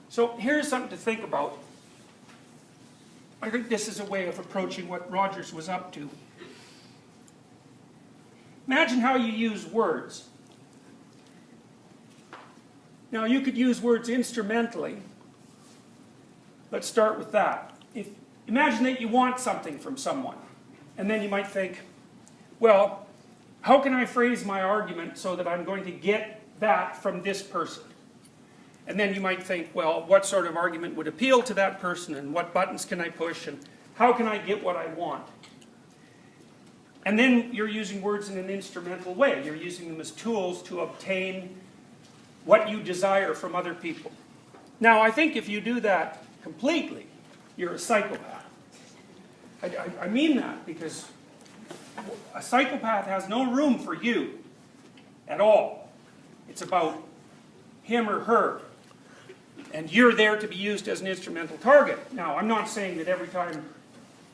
So here's something to think about. I think this is a way of approaching what Rogers was up to. Imagine how you use words. Now you could use words instrumentally. Let's start with that. Imagine that you want something from someone. And then you might think, well, how can I phrase my argument so that I'm going to get that from this person? And then you might think, well, what sort of argument would appeal to that person, and what buttons can I push, and how can I get what I want? And then you're using words in an instrumental way. You're using them as tools to obtain what you desire from other people. Now, I think if you do that completely, you're a psychopath. I mean that because a psychopath has no room for you at all. It's about him or her. And you're there to be used as an instrumental target. Now, I'm not saying that every time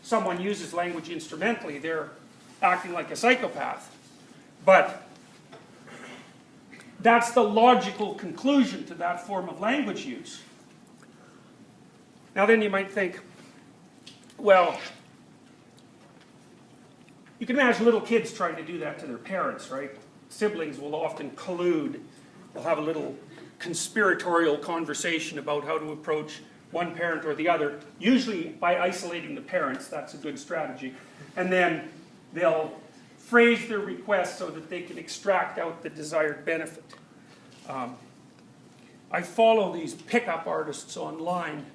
someone uses language instrumentally, they're acting like a psychopath. But that's the logical conclusion to that form of language use. Now then you might think, well, you can imagine little kids trying to do that to their parents, right? Siblings will often collude. They'll have a little conspiratorial conversation about how to approach one parent or the other, usually by isolating the parents. That's a good strategy. And then they'll phrase their request so that they can extract out the desired benefit. I follow these pickup artists online,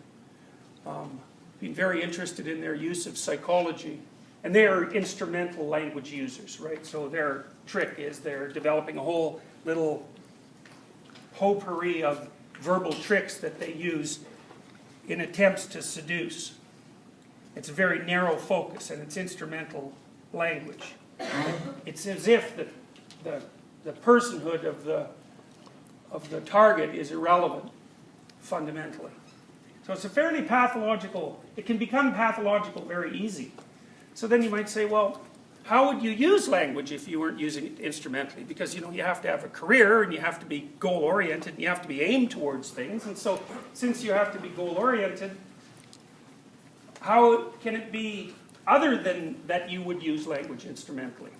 being very interested in their use of psychology. And they are instrumental language users, right? So their trick is they're developing a whole little potpourri of verbal tricks that they use in attempts to seduce. It's a very narrow focus, and it's instrumental language. It's as if the personhood of the target is irrelevant, fundamentally. So it's a fairly pathological, it can become pathological very easy. So then you might say, well, how would you use language if you weren't using it instrumentally? Because, you have to have a career, and you have to be goal-oriented, and you have to be aimed towards things. And so, since you have to be goal-oriented, how can it be other than that you would use language instrumentally?